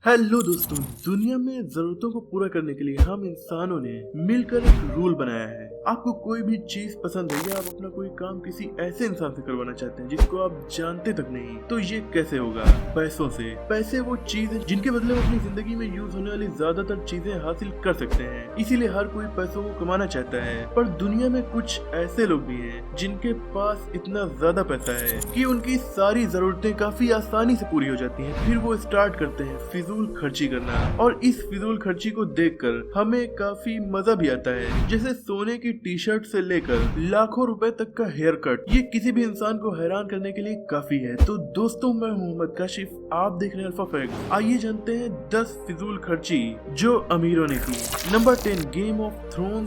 Hello दोस्तों, दुनिया में जरूरतों को पूरा करने के लिए हम इंसानों ने मिलकर एक रूल बनाया है। आपको कोई भी चीज पसंद है या आप अपना कोई काम किसी ऐसे इंसान से करवाना चाहते हैं जिसको आप जानते तक नहीं, तो ये कैसे होगा? पैसों से। पैसे वो चीज है जिनके बदले में अपनी जिंदगी में यूज होने वाली ज्यादातर चीजें हासिल कर सकते हैं। इसीलिए हर कोई पैसों को कमाना चाहता है, पर दुनिया में कुछ ऐसे लोग भी हैं जिनके पास इतना ज्यादा पैसा है कि उनकी सारी जरूरतें काफी आसानी से पूरी हो जाती हैं। फिर वो स्टार्ट करते हैं फिजूल खर्ची करना, और इस फिजूल खर्ची को देखकर हमें काफी मजा भी आता है। जैसे सोने की टी शर्ट से लेकर लाखों रुपए तक का हेयर कट, ये किसी भी इंसान को हैरान करने के लिए काफी है। तो दोस्तों, मैं मोहम्मद काशिफ, आप देख रहे हैं अल्फा फैक्ट। आइए जानते हैं 10 फिजूल खर्ची जो अमीरों ने की। Number 10, game of throne.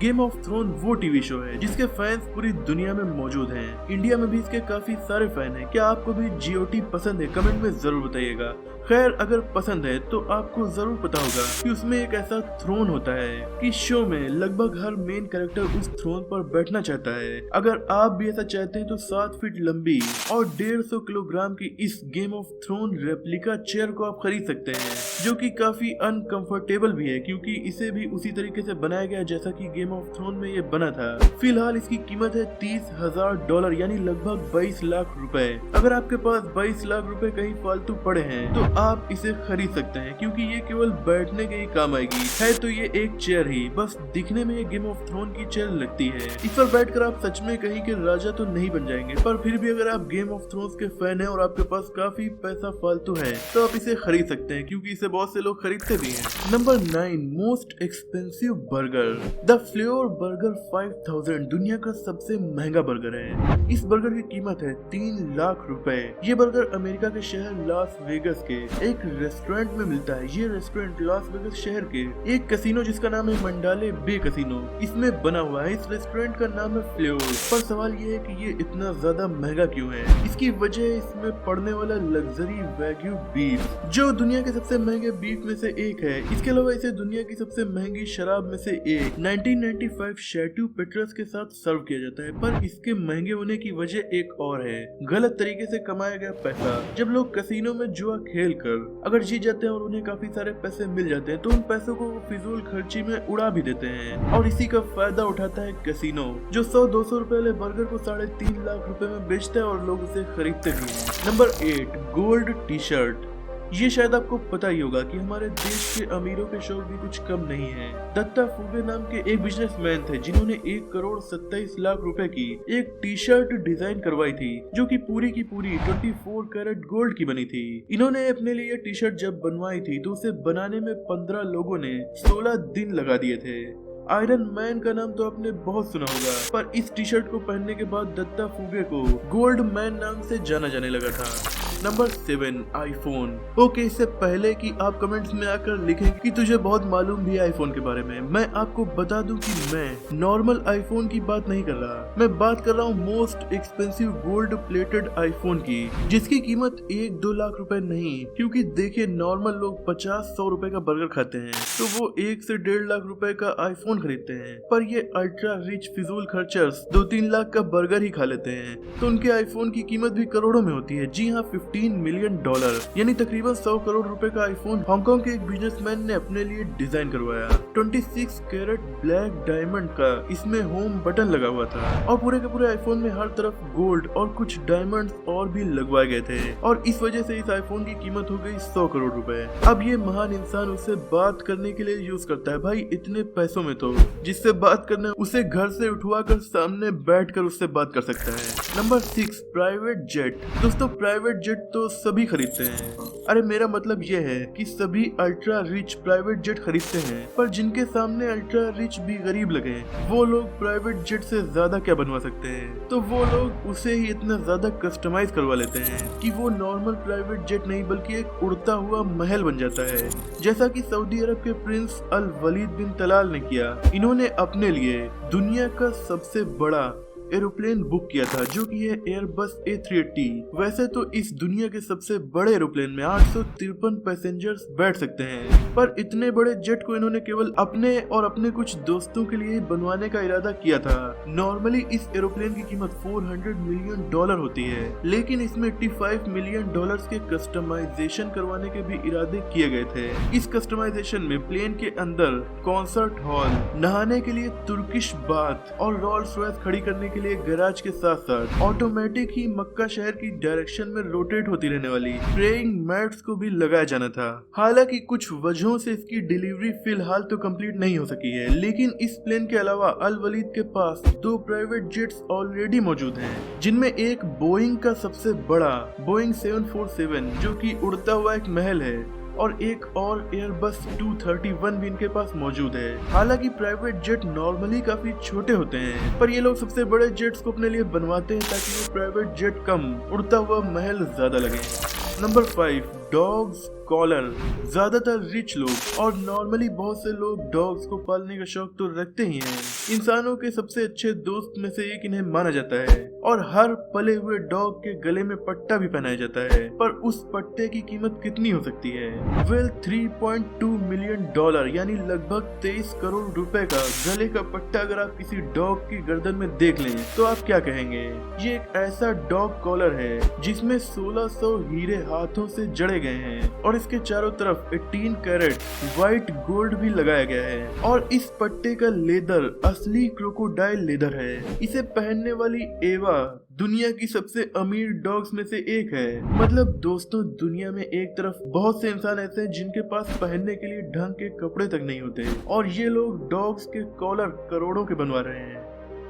Game of throne वो टीवी शो है जिसके फैंस पूरी दुनिया में मौजूद हैं। इंडिया में भी इसके काफी सारे फैन हैं। क्या आपको भी जीओटी पसंद है? कमेंट में जरूर बताइएगा। खैर, अगर पसंद है तो आपको जरूर पता होगा कि उसमें एक ऐसा थ्रोन होता है कि शो में लगभग हर मेन कैरेक्टर उस थ्रोन पर बैठना चाहता है। अगर आप भी ऐसा चाहते हैं तो 7 फीट लंबी और 150 किलोग्राम की इस game of throne replica chair को आप खरीद सकते हैं, जो कि काफी अनकंफर्टेबल भी है क्योंकि इसे भी उसी तरीके से बनाया गया जैसा कि गेम ऑफ थ्रोन में ये बना था। फिलहाल इसकी कीमत है $30,000 यानी लगभग 22 लाख रुपए। अगर आपके पास 22 लाख रुपए कहीं फालतू पड़े हैं तो आप इसे खरीद सकते हैं क्योंकि ये केवल बैठने के ही काम आएगी। है तो ये एक चेयर ही, बस दिखने में ये गेम ऑफ थ्रोन की चेयर लगती है। इस पर बैठकर आप सच में कहीं के राजा तो नहीं बन जाएंगे, पर फिर भी अगर आप गेम ऑफ थ्रोन्स के फैन हैं और आपके पास काफी पैसा फालतू है तो आप इसे खरीद सकते हैं क्योंकि इसे बहुत से लोग खरीदते भी हैं। Number 9, most expensive burger. The flavour burger 5000 दुनिया का सबसे महंगा बर्गर है। इस बर्गर की कीमत है 3 लाख रुपए। ये बर्गर अमेरिका के शहर लास वेगस के एक रेस्टोरेंट में मिलता है। ये रेस्टोरेंट लास वेगस शहर के एक कसिनो जिसका नाम है मंडाले बे कसिनो, इसमें बना हुआ है। इस रेस्टोरेंट का नाम है फ्लेवर। पर सवाल ये है कि ये इतना ज्यादा महंगा क्यों है? इसकी वजह है इसमें पड़ने वाला लग्जरी वैग्यू बीफ, जो दुनिया के सबसे महंगे बीफ में से एक है। इसके अलावा इसे दुनिया की सबसे महंगी शराब में से एक 1995 शैट्यू पेट्रस के साथ सर्व किया जाता है। पर इसके महंगे होने की वजह एक और है, गलत तरीके से कमाया गया पैसा। जब लोग कसिनो में जुआ खेल कर अगर जीत जाते हैं और उन्हें काफी सारे पैसे मिल जाते हैं तो उन पैसों को फिजूल खर्ची में उड़ा भी देते हैं, और इसी का फायदा उठाता है कसिनो, जो 100-200 रुपए वाले बर्गर को 3.5 लाख रुपए में बेचता है और लोग उसे खरीदते भी हैं। Number 8, gold tea shirt. ये शायद आपको पता ही होगा कि हमारे देश के अमीरों के शौक भी कुछ कम नहीं है। दत्ता फुगे नाम के एक बिजनेसमैन थे जिन्होंने 1,27,00,000 रुपए की एक टी शर्ट डिजाइन करवाई थी, जो कि पूरी 24 कैरेट गोल्ड की बनी थी। इन्होंने अपने लिए टी शर्ट जब बनवाई थी तो उसे बनाने में 15 लोगों ने 16 दिन लगा दिए थे। आयरन मैन का नाम तो आपने बहुत सुना होगा, पर इस टी शर्ट को पहनने के बाद दत्ता फुगे को गोल्ड मैन नाम से जाना जाने लगा था। Number 7, iPhone. ओके, इससे पहले कि आप कमेंट्स में आकर लिखें कि तुझे बहुत मालूम भी है आईफोन के बारे में, मैं आपको बता दूं कि मैं नॉर्मल आईफोन की बात नहीं कर रहा। मैं बात कर रहा हूँ most expensive gold plated iPhone की, जिसकी कीमत 1-2 लाख रुपए नहीं, क्योंकि देखिए नॉर्मल लोग 50-100 रुपए का बर्गर खाते हैं तो वो 1 से 1.5 लाख रुपए का आईफोन खरीदते हैं। पर ये अल्ट्रा रिच फिजूल खर्चर्स 2-3 लाख का बर्गर ही खा लेते हैं, तो उनके आईफोन की कीमत भी करोड़ों में होती है। जी हाँ, $15 मिलियन यानी तकरीबन 100 करोड़ रुपए का आईफोन हांगकांग के एक बिजनेसमैन ने अपने लिए डिजाइन करवाया। 26 कैरेट ब्लैक डायमंड का इसमें होम बटन लगा हुआ था, और पूरे के पूरे आईफोन में हर तरफ गोल्ड और कुछ डायमंड्स और भी लगवाए गए थे, और इस वजह से इस आईफोन की कीमत हो गई 100 करोड़ रुपए। अब ये महान इंसान उसे बात करने के लिए यूज करता है। भाई, इतने पैसों में तो जिससे बात करना उसे घर से उठवा कर सामने बैठ कर उससे बात कर सकता है। Number 6, private jet. दोस्तों, प्राइवेट जेट तो सभी खरीदते हैं। अरे मेरा मतलब ये है कि सभी अल्ट्रा रिच प्राइवेट जेट खरीदते हैं, पर जिनके सामने अल्ट्रा रिच भी गरीब लगे वो लोग प्राइवेट जेट से ज्यादा क्या बनवा सकते हैं, तो वो लोग उसे ही इतना ज्यादा कस्टमाइज करवा लेते हैं कि वो नॉर्मल प्राइवेट जेट नहीं बल्कि एक उड़ता हुआ महल बन जाता है, जैसा कि सऊदी अरब के प्रिंस अल वलीद बिन तलाल ने किया। इन्होंने अपने लिए दुनिया का सबसे बड़ा एरोप्लेन बुक किया था, जो कि है एयरबस A380। वैसे तो इस दुनिया के सबसे बड़े एरोप्लेन में 853 पैसेंजर्स बैठ सकते हैं, पर इतने बड़े जेट को इन्होंने केवल अपने और अपने कुछ दोस्तों के लिए बनवाने का इरादा किया था। नॉर्मली इस एरोप्लेन की कीमत $400 मिलियन होती है, लेकिन इसमें $85 मिलियन के कस्टमाइजेशन करवाने के भी इरादे किए गए थे। इस कस्टमाइजेशन में प्लेन के अंदर कॉन्सर्ट हॉल, नहाने के लिए तुर्किश बाथ और रोल्स रॉयस खड़ी करने के लिए गैराज के साथ साथ ऑटोमेटिक ही मक्का शहर की डायरेक्शन में रोटेट होती रहने वाली प्रेइंग मैट्स को भी लगाया जाना था। हालांकि कुछ वजहों से इसकी डिलीवरी फिलहाल तो कंप्लीट नहीं हो सकी है, लेकिन इस प्लेन के अलावा अल वलीद के पास 2 प्राइवेट जेट्स ऑलरेडी मौजूद हैं, जिनमें एक बोइंग का सबसे बड़ा बोइंग 747 जो कि उड़ता हुआ एक महल है, और एक और एयरबस 231 भी इनके पास मौजूद है। हालांकि प्राइवेट जेट नॉर्मली काफी छोटे होते हैं, पर ये लोग सबसे बड़े जेट्स को अपने लिए बनवाते हैं ताकि वो प्राइवेट जेट कम, उड़ता हुआ महल ज्यादा लगे। Number 5, dogs collar. ज्यादातर रिच लोग और नॉर्मली बहुत से लोग डॉग्स को पालने का शौक तो रखते ही हैं। इंसानों के सबसे अच्छे दोस्त में से एक इन्हें माना जाता है, और हर पले हुए डॉग के गले में पट्टा भी पहनाया जाता है। पर उस पट्टे की कीमत कितनी हो सकती है? वेल, $3.2 मिलियन यानी लगभग 23 करोड़ रुपए का गले का पट्टा अगर आप किसी डॉग की गर्दन में देख लें तो आप क्या कहेंगे? ये एक ऐसा डॉग कॉलर है जिसमें 1600 हीरे हाथों से जड़े गए हैं, और इसके चारों तरफ 18 कैरेट व्हाइट गोल्ड भी लगाया गया है। और इस पट्टे का लेदर असली क्रोकोडाइल लेदर है। इसे पहनने वाली एवा दुनिया की सबसे अमीर डॉग्स में से एक है। मतलब दोस्तों, दुनिया में एक तरफ बहुत से इंसान ऐसे हैं जिनके पास पहनने के लिए ढंग के कपड़े तक नहीं होते, और ये लोग डॉग्स के कॉलर करोड़ों के बनवा रहे हैं।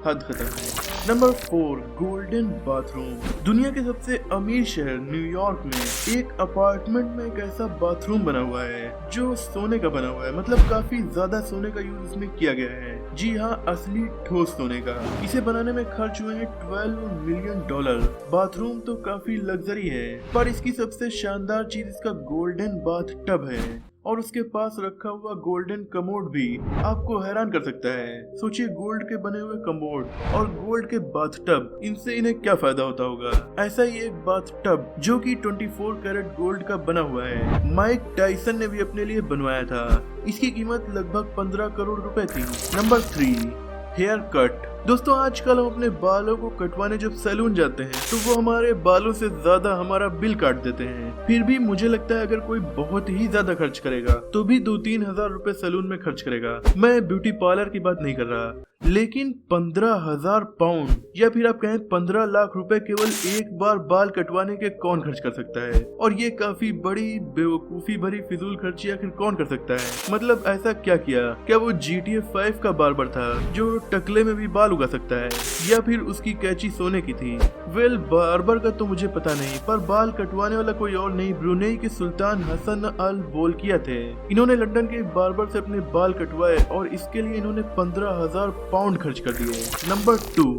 हद खत्म है। Number 4, golden bathroom. दुनिया के सबसे अमीर शहर न्यूयॉर्क में एक अपार्टमेंट में एक ऐसा बाथरूम बना हुआ है जो सोने का बना हुआ है। मतलब काफी ज्यादा सोने का यूज इसमें किया गया है। जी हाँ, असली ठोस सोने का। इसे बनाने में खर्च हुए हैं $12 मिलियन। बाथरूम तो काफी लग्जरी है, पर इसकी सबसे शानदार चीज इसका गोल्डन बाथ टब है, और उसके पास रखा हुआ गोल्डन कमोड भी आपको हैरान कर सकता है। सोचिए, गोल्ड के बने हुए कमोड और गोल्ड के बाथटब, इनसे इन्हें क्या फायदा होता होगा? ऐसा ही एक बाथटब जो कि 24 कैरेट गोल्ड का बना हुआ है, माइक टाइसन ने भी अपने लिए बनवाया था। इसकी कीमत लगभग 15 करोड़ रुपए थी। Number 3, hair cut. दोस्तों, आजकल हम अपने बालों को कटवाने जब सैलून जाते हैं तो वो हमारे बालों से ज्यादा हमारा बिल काट देते हैं। फिर भी मुझे लगता है अगर कोई बहुत ही ज्यादा खर्च करेगा तो भी 2-3 हजार रुपए सैलून में खर्च करेगा। मैं ब्यूटी पार्लर की बात नहीं कर रहा, लेकिन 15,000 पाउंड या फिर आप कहें 15 लाख रुपए केवल एक बार बाल कटवाने के कौन खर्च कर सकता है? और ये काफी बड़ी बेवकूफी भरी फिजूल खर्ची आखिर कौन कर सकता है? मतलब ऐसा क्या किया? क्या वो GTA 5 का बार्बर था जो टकले में भी बाल उगा सकता है, या फिर उसकी कैची सोने की थी? वेल, बार्बर का तो मुझे पता नहीं, पर बाल कटवाने वाला कोई और नहीं, ब्रुनेई के सुल्तान हसन अल बोलकिया थे। इन्होंने लंदन के बार्बर से अपने बाल कटवाए और इसके लिए इन्होंने 15,000 पाउंड खर्च कर दिए। नंबर 2,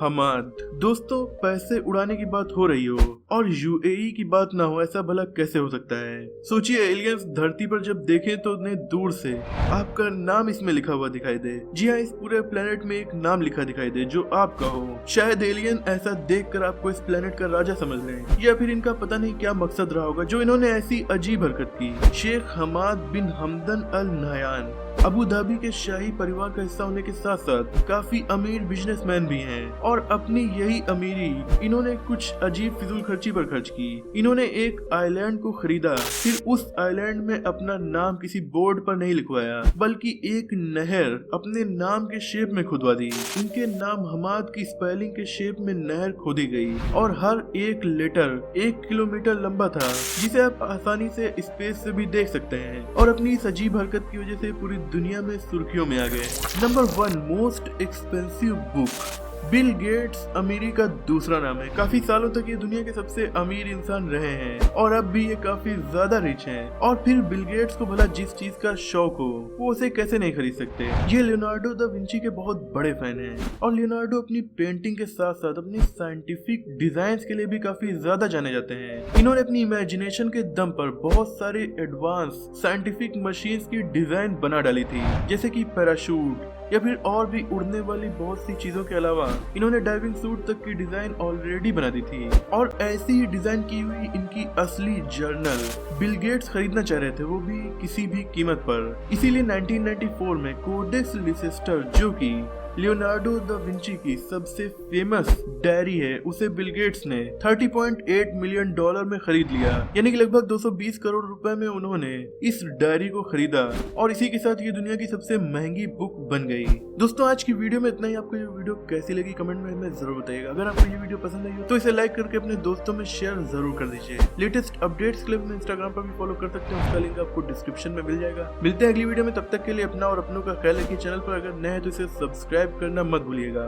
हमाद। दोस्तों, पैसे उड़ाने की बात हो रही हो और UAE की बात ना हो, ऐसा भला कैसे हो सकता है? सोचिए, एलियंस धरती पर जब देखें तो उन्हें दूर से आपका नाम इसमें लिखा हुआ दिखाई दे। जी हाँ, इस पूरे प्लेनेट में एक नाम लिखा दिखाई दे जो आपका हो। शायद एलियन ऐसा देखकर आपको इस प्लेनेट का राजा समझ लें, या फिर इनका पता नहीं क्या मकसद रहा होगा जो इन्होंने ऐसी अजीब हरकत की। शेख हमाद बिन हमदन अल नहयान अबू धाबी के शाही परिवार का हिस्सा होने के साथ साथ काफी अमीर बिजनेसमैन भी हैं, और अपनी यही अमीरी इन्होंने कुछ अजीब फिजूल खर्ची पर खर्च की। इन्होंने एक आइलैंड को खरीदा, फिर उस आइलैंड में अपना नाम किसी बोर्ड पर नहीं लिखवाया, बल्कि एक नहर अपने नाम के शेप में खुदवा दी। इनके नाम हमाद की स्पेलिंग के शेप में नहर खोदी गई, और हर एक लेटर 1 किलोमीटर लंबा था, जिसे आप आसानी से स्पेस से भी देख सकते हैं। और अपनी इस अजीब हरकत की वजह से पूरी दुनिया में सुर्खियों में आ गए। Number 1, most expensive book. Bill Gates अमीरी का दूसरा नाम है। काफी सालों तक ये दुनिया के सबसे अमीर इंसान रहे हैं, और अब भी ये काफी ज्यादा रिच हैं। और फिर बिल गेट्स को भला जिस चीज का शौक हो वो उसे कैसे नहीं खरीद सकते? ये लियोनार्डो दा विंची के बहुत बड़े फैन हैं, और लियोनार्डो अपनी पेंटिंग के साथ साथ अपनी साइंटिफिक डिजाइन के लिए भी काफी ज्यादा जाने जाते हैं। इन्होंने अपनी इमेजिनेशन के दम पर बहुत सारे एडवांस साइंटिफिक मशीन्स की डिजाइन बना डाली थी, जैसे कि पैराशूट, या फिर और भी उड़ने वाली बहुत सी चीजों के अलावा इन्होंने डाइविंग सूट तक की डिजाइन ऑलरेडी बना दी थी। और ऐसी ही डिजाइन की हुई इनकी असली जर्नल बिल गेट्स खरीदना चाह रहे थे, वो भी किसी भी कीमत पर। इसीलिए 1994 में कोडेक्स लिसेस्टर, जो कि लियोनार्डो दा विंची की सबसे फेमस डायरी है, उसे बिल गेट्स ने $30.8 मिलियन में खरीद लिया। यानी कि लगभग 220 करोड़ रुपए में उन्होंने इस डायरी को खरीदा और इसी के साथ ये दुनिया की सबसे महंगी बुक बन गई। दोस्तों आज की वीडियो में इतना ही। आपको ये वीडियो कैसी लगी कमेंट में हमें जरूर बताइएगा। अगर आपको ये वीडियो पसंद आई हो तो इसे लाइक करके अपने दोस्तों में शेयर जरूर कर दीजिए। लेटेस्ट अपडेट्स के लिए हमें इंस्टाग्राम पर भी फॉलो कर सकते हैं, उसका लिंक आपको डिस्क्रिप्शन में मिल जाएगा। मिलते हैं अगली वीडियो में, तब तक के लिए अपना और अपनों का ख्याल रखिए। चैनल पर अगर नए हैं तो इसे सब्सक्राइब करना मत भूलिएगा।